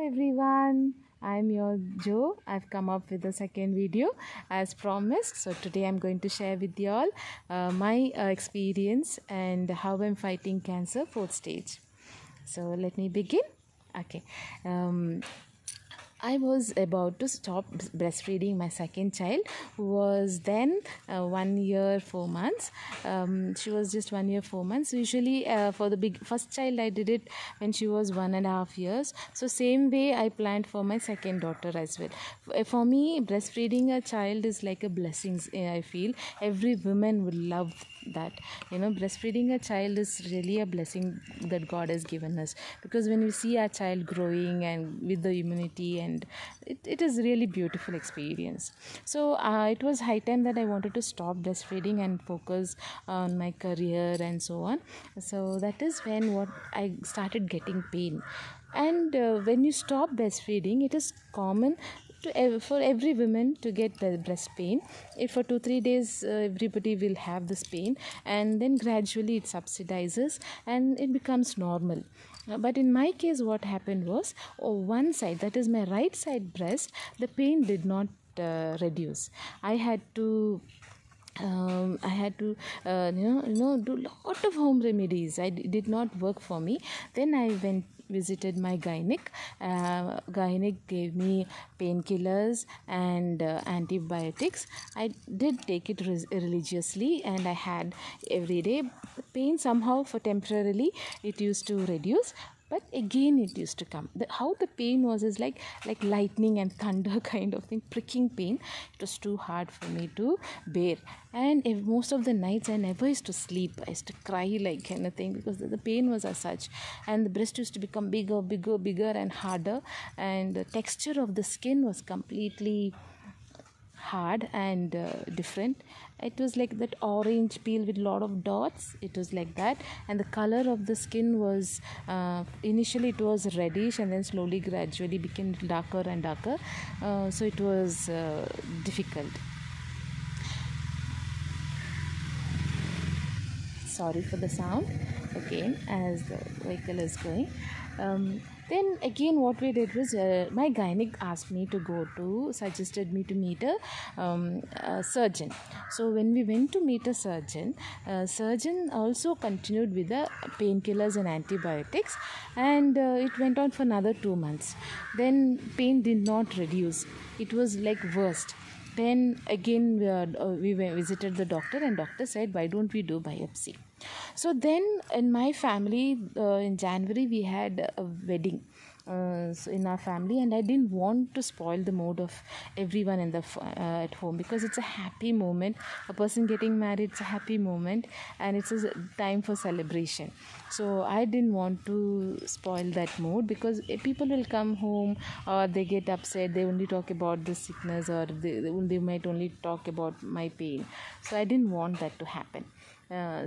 Everyone, I'm your Joe. I've come up with the second video as promised. So today I'm going to share with you all my experience and how I'm fighting cancer fourth stage. So let me begin. Okay. Um, I was about to stop breastfeeding my second child, who was then 1 year 4 months. She was just 1 year 4 months. Usually, for the first child, I did it when she was 1.5 years. So same way I planned for my second daughter as well. For me, breastfeeding a child is like a blessing. I feel every woman would love that. Breastfeeding a child is really a blessing that God has given us, because when we see our child growing and with the immunity, and it is really beautiful experience. So it was high time that I wanted to stop breastfeeding and focus on my career and so on. So that is when what I started getting pain. And when you stop breastfeeding, it is common for every woman to get the breast pain. If for 2-3 days everybody will have this pain, and then gradually it subsidizes and it becomes normal. But in my case, what happened was, one side, that is my right side breast, the pain did not reduce. I had to do lot of home remedies. It did not work for me. Then I visited my gynec. Gynec gave me painkillers and antibiotics. I did take it religiously, and I had every day. Pain somehow for temporarily it used to reduce, but again it used to come. How the pain was is like lightning and thunder kind of thing, pricking pain. It was too hard for me to bear, and most of the nights I never used to sleep. I used to cry like anything, because the pain was as such, and the breast used to become bigger and harder, and the texture of the skin was completely hard and different. It was like that orange peel with a lot of dots. It was like that, and the color of the skin was initially it was reddish, and then slowly gradually became darker and darker. So it was difficult. Sorry for the sound again as the vehicle is going. Then again what we did was, my gynec suggested me to meet a surgeon. So when we went to meet a surgeon, surgeon also continued with the painkillers and antibiotics, and it went on for another 2 months. Then pain did not reduce. It was like worst. Then again we visited the doctor, and doctor said, why don't we do biopsy? So then in my family, in January we had a wedding in our family, and I didn't want to spoil the mood of everyone at home, because it's a happy moment. A person getting married, it's a happy moment, and it's a time for celebration. So I didn't want to spoil that mood, because people will come home, or they get upset, they only talk about the sickness, or they might only talk about my pain. So I didn't want that to happen.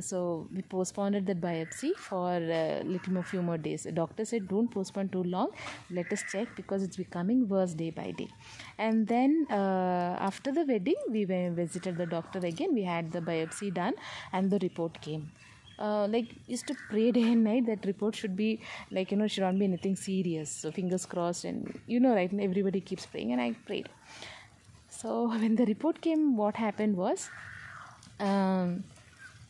So we postponed that biopsy for a few more days. The doctor said, don't postpone too long, let us check, because it's becoming worse day by day. And then after the wedding, we visited the doctor again. We had the biopsy done, and the report came. Used to pray day and night that report should be should not be anything serious. So fingers crossed, and right, and everybody keeps praying, and I prayed. So when the report came, what happened was,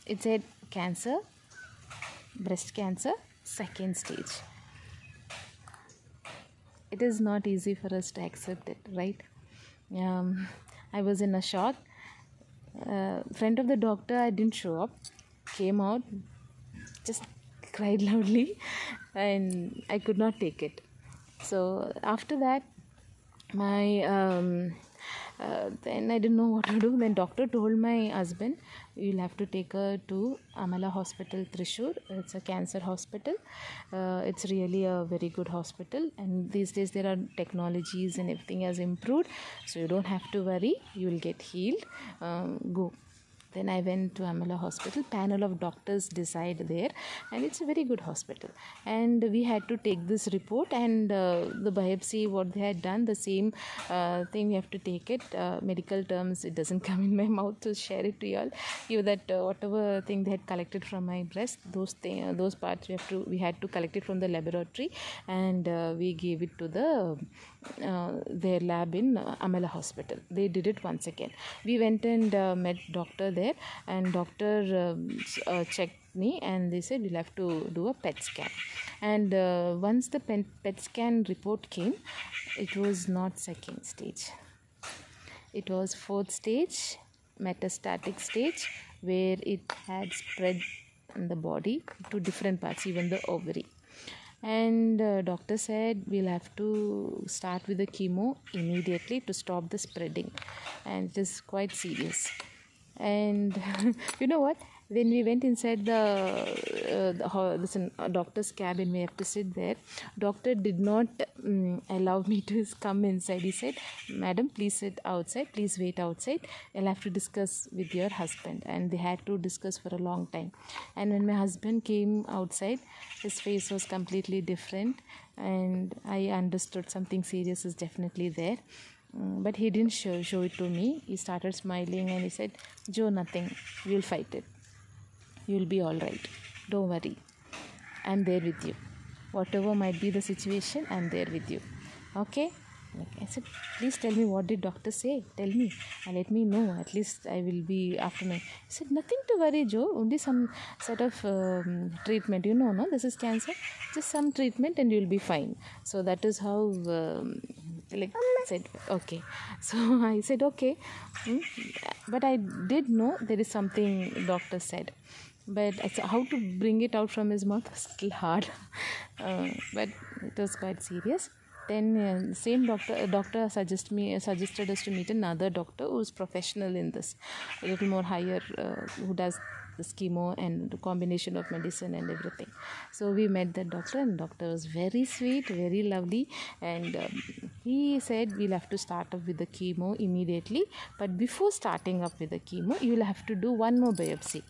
it said cancer, breast cancer, second stage. It is not easy for us to accept it, right? I was in a shock. Friend of the doctor, I didn't show up, came out, just cried loudly, and I could not take it. So after that, then I didn't know what to do. Then doctor told my husband, you'll have to take her to Amala Hospital, Thrissur. It's a cancer hospital. It's really a very good hospital, and these days there are technologies and everything has improved, so you don't have to worry, you will get healed. Go. Then I went to Amala Hospital. Panel of doctors decide there, and it's a very good hospital. And we had to take this report and the biopsy. What they had done, the same thing. We have to take it. Medical terms, it doesn't come in my mouth to share it to you all. You that whatever thing they had collected from my breast, those parts we had to collect it from the laboratory, and we gave it to their lab in Amala Hospital. They did it once again. We went and met doctor there, and doctor checked me, and they said we'll have to do a PET scan. And once the PET scan report came, it was not second stage. It was fourth stage, metastatic stage, where it had spread in the body to different parts, even the ovary. And doctor said we'll have to start with the chemo immediately to stop the spreading, and it is quite serious. And you know what, when we went inside the doctor's cabin, we have to sit there. Doctor did not allow me to come inside. He said, madam, please sit outside, please wait outside, I'll have to discuss with your husband. And they had to discuss for a long time. And when my husband came outside, his face was completely different, and I understood something serious is definitely there. But he didn't show it to me. He started smiling and he said, Jo, nothing, we'll fight it, you'll be all right, don't worry, I'm there with you, whatever might be the situation, I'm there with you, okay? I said, please tell me, what did doctor say, tell me and let me know, at least I will be after my. He said, nothing to worry, Jo, only some sort of treatment, no, this is cancer, just some treatment and you'll be fine. So that is how said, okay. So I said, okay. But I did know there is something doctor said, but how to bring it out from his mouth was still hard. But it was quite serious. Then same doctor suggested us to meet another doctor who's professional in this, a little more higher, who does this chemo and the combination of medicine and everything. So we met that doctor, and doctor was very sweet, very lovely, and he said we'll have to start up with the chemo immediately, but before starting up with the chemo, you will have to do one more biopsy,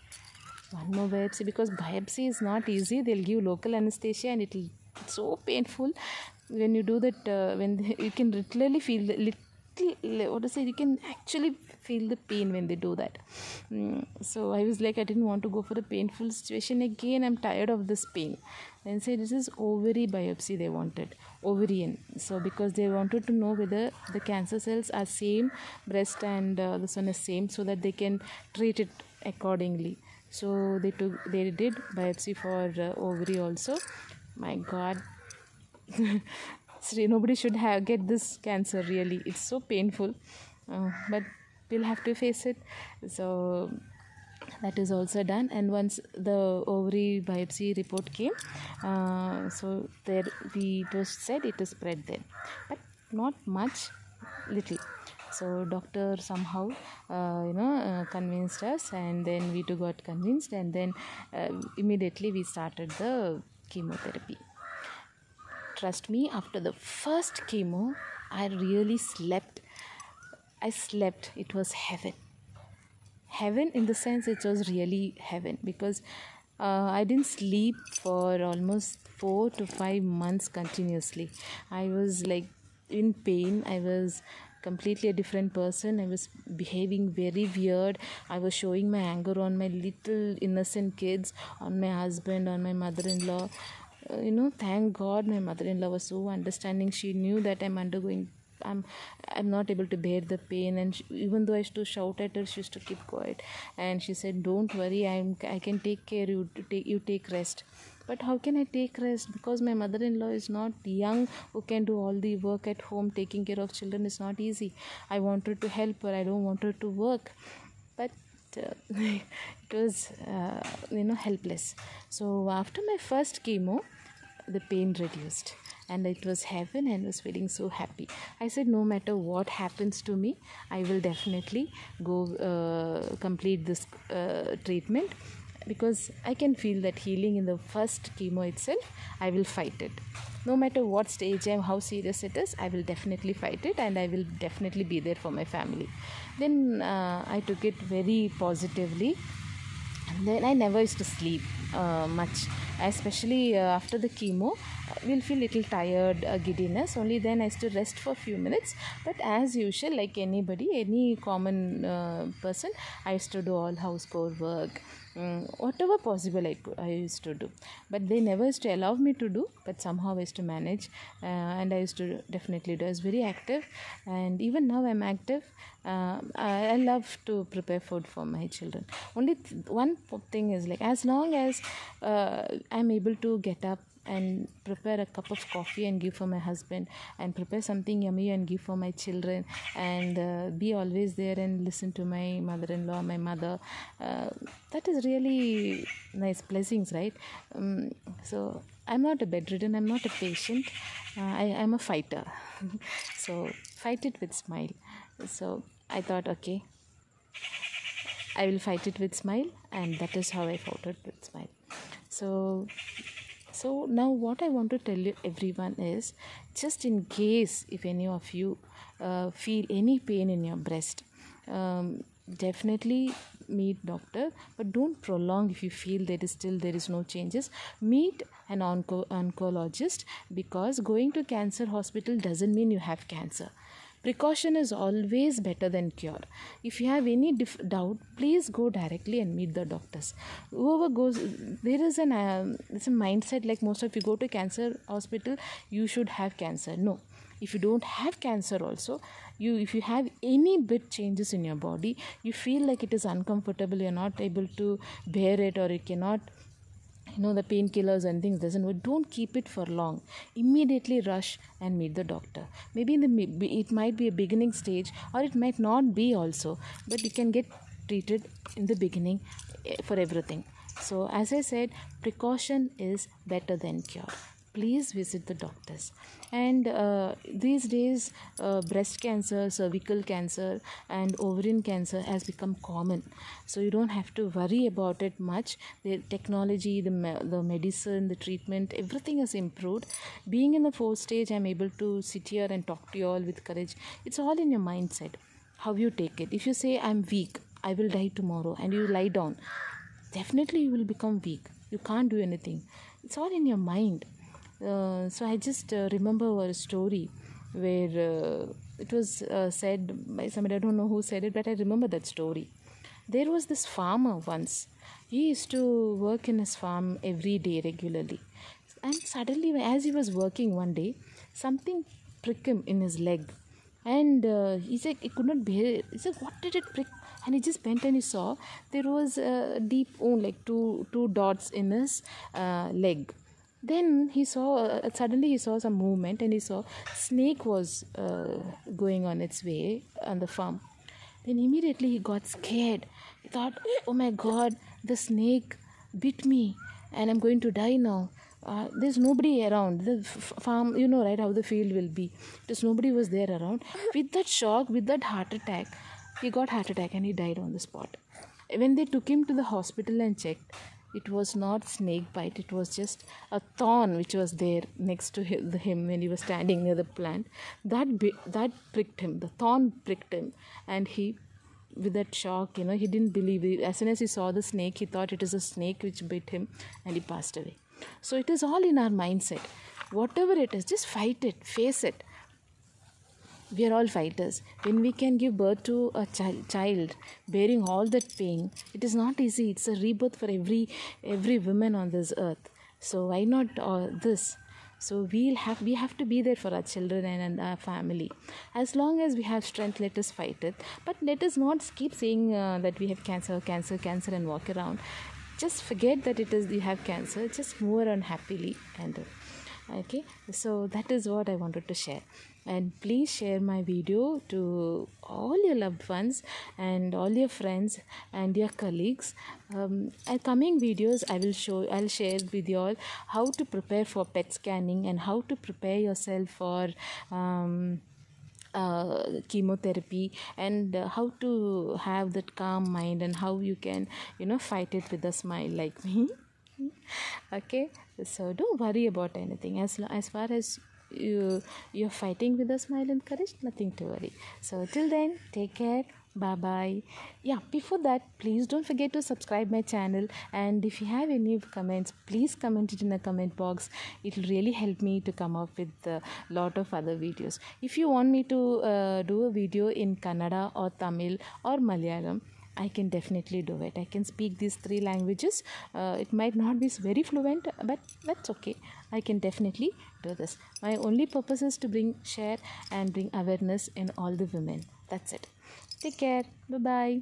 because biopsy is not easy. They'll give local anesthesia and it's so painful when you do that. You can literally feel the you can actually feel the pain when they do that. So I was like, I didn't want to go for a painful situation again, I'm tired of this pain. Then say this is ovary biopsy they wanted, ovarian. So because they wanted to know whether the cancer cells are same, breast and this one is same, so that they can treat it accordingly. So they did biopsy for ovary also. My God. Nobody should get this cancer, really. It's so painful, but we'll have to face it. So that is also done. And once the ovary biopsy report came, so there it was said it is spread there, but not much, little. So doctor somehow convinced us, and then we too got convinced, and then immediately we started the chemotherapy. Trust me, after the first chemo, I really slept. It was heaven. Heaven in the sense it was really heaven, because I didn't sleep for almost 4 to 5 months continuously. I was like in pain. I was completely a different person. I was behaving very weird. I was showing my anger on my little innocent kids, on my husband, on my mother-in-law. Thank God my mother-in-law was so understanding. She knew that I'm not able to bear the pain, and even though I used to shout at her, she used to keep quiet, and she said, don't worry, I can take care, you take rest. But how can I take rest, because my mother-in-law is not young, who can do all the work at home. Taking care of children is not easy. I wanted to help her, I don't want her to work, but it was helpless. So after my first chemo, the pain reduced, and it was heaven, and I was feeling so happy. I said, no matter what happens to me, I will definitely go complete this treatment, because I can feel that healing in the first chemo itself. I will fight it. no matter what stage and how serious it is, I will definitely fight it, and I will definitely be there for my family. Then I took it very positively. And then I never used to sleep much, especially after the chemo. We'll feel little tired, giddiness. Only then I used to rest for a few minutes. But as usual, like anybody, any common person, I used to do all household work, whatever possible I used to do. But they never used to allow me to do. But somehow I used to manage, and I used to definitely do. I was very active, and even now I'm active. I love to prepare food for my children. Only one thing is, like, as long as I'm able to get up and prepare a cup of coffee and give for my husband, and prepare something yummy and give for my children, and be always there and listen to my mother-in-law, my mother, that is really blessings, right? So I'm not a bedridden, I'm not a patient, I'm a fighter. So fight it with smile. So I thought, okay, I will fight it with smile, and that is how I fought it with smile. So now what I want to tell you everyone is, just in case if any of you feel any pain in your breast, definitely meet doctor, but don't prolong. If you feel there is no changes, meet an oncologist, because going to cancer hospital doesn't mean you have cancer. Precaution is always better than cure. If you have any doubt, please go directly and meet the doctors. Whoever goes, there is it's a mindset like most of you go to cancer hospital, you should have cancer. No. If you don't have cancer also, if you have any bit changes in your body, you feel like it is uncomfortable, you're not able to bear it, or you cannot, the painkillers and things doesn't work, don't keep it for long. Immediately rush and meet the doctor. Maybe it might be a beginning stage, or it might not be also, but you can get treated in the beginning for everything. So as I said, precaution is better than cure. Please visit the doctors. And these days, breast cancer, cervical cancer, and ovarian cancer has become common, so you don't have to worry about it much. The technology, the medicine, the treatment, everything has improved. Being in the fourth stage, I'm able to sit here and talk to you all with courage. It's all in your mindset, how you take it. If you say, I'm weak, I will die tomorrow, and you lie down, definitely you will become weak. You can't do anything. It's all in your mind. So I just remember a story where it was said by somebody, I don't know who said it, but I remember that story. There was this farmer once. He used to work in his farm every day regularly. And suddenly, as he was working one day, something pricked him in his leg. And he said he could not bear it. He said, what did it prick? And he just bent and he saw there was a deep wound, like two dots in his leg. Then he saw, suddenly he saw some movement, and he saw snake was going on its way on the farm. Then immediately he got scared. He thought, oh my God, the snake bit me and I'm going to die now. There's nobody around. The farm, you know, right, how the field will be. There's nobody was there around. With that shock, with that heart attack, he got heart attack and he died on the spot. When they took him to the hospital and checked, it was not snake bite, it was just a thorn which was there next to him when he was standing near the plant. That pricked him, the thorn pricked him, and he, with that shock, he didn't believe it. As soon as he saw the snake, he thought it is a snake which bit him, and he passed away. So it is all in our mindset. Whatever it is, just fight it, face it. We are all fighters. When we can give birth to a child bearing all that pain, it is not easy. It's a rebirth for every woman on this earth. So why not this? So we have to be there for our children and our family. As long as we have strength, let us fight it. But let us not keep saying that we have cancer and walk around. Just forget that you have cancer. Just move on happily. And okay, so that is what I wanted to share. And please share my video to all your loved ones and all your friends and your colleagues. At coming videos, I'll share with you all how to prepare for PET scanning and how to prepare yourself for chemotherapy, and how to have that calm mind, and how you can fight it with a smile like me. Okay, so don't worry about anything. As far as you're fighting with a smile and courage, nothing to worry. So till then, take care. Bye bye. Yeah, before that, please don't forget to subscribe my channel. And if you have any comments, please comment it in the comment box. It will really help me to come up with a lot of other videos. If you want me to do a video in Kannada or Tamil or Malayalam, I can definitely do it. I can speak these three languages. It might not be very fluent, but that's okay. I can definitely do this. My only purpose is to share and bring awareness in all the women. That's it. Take care. Bye bye.